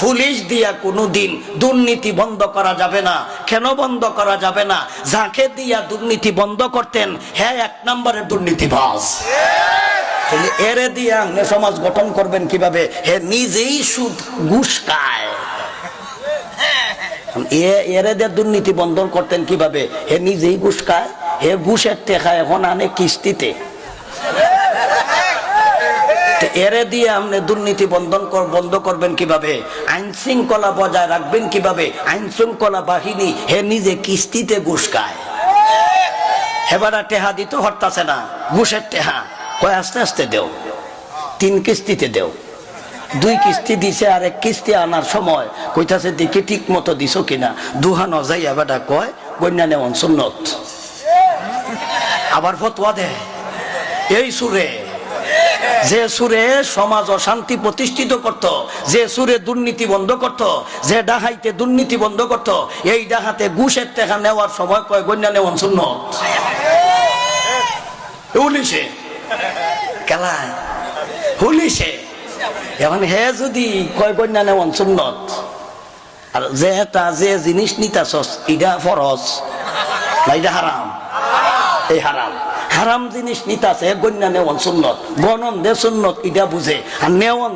Police দিয়া কোনোদিন দুর্নীতি বন্ধ করা যাবে না। কেন বন্ধ করা যাবে না? যাকে দিয়া দুর্নীতি বন্ধ করতেন হ্যাঁ 1 নম্বরের দুর্নীতিবাজ। এরে দিয়া সমাজ গঠন করবেন কিভাবে? হে নিজেই সুদ ঘুষ খায়। এরে দিয়ে দুর্নীতি বন্ধ করতেন কিভাবে? হে নিজেই ঘুষ খায়, হে ঘুষের টাকা এখন আনে কিস্তিতে। এরে দিয়ে আপনি দুর্নীতি বন্ধ করবেন কিভাবে? আইন শৃঙ্খলা বজায় রাখবেন কিভাবে? আইন শৃঙ্খলা বাহিনী হে নিজে কিস্তিতে ঘুষ খায়। হেবার টেহা দিতে হরতাছে না, ঘুষের টেহা কয় আস্তে আস্তে দেও, 3 কিস্তিতে দেও। 2 কিস্তি দিছে, আর 1 কিস্তি আনার সময় কইতাছে দেখি ঠিক মতো দিছো কিনা। দুহানো যাইয়া বেটা কয় কন্যা নেওয়ান সুন্নত। আবার ফতোয়া দেয় এই সুরে, যে সুরে সমাজ অশান্তি প্রতিষ্ঠিত করত, যে সুরে দুর্নীতি বন্ধ করত, যে ডাহাইতে দুর্নীতি বন্ধ করত, এই ডাহাতে ঘুষের টাকা নেওয়ার সময় কয় গন্যা নেওয়ান সুন্নত। পুলিশে কেলায় পুলিশে এখন হে যদি কয় গন্যা নেওয়ান সুন্নত, আর যে জিনিস নিতাছস ইডা ফরজ না ইডা হারাম? এই হারাম হারাম জিনিস নিতাছে গন্যা নেওয়ান সুন্নত। গণন দে সুন্নত ইডা বুঝে, আর নেওয়ান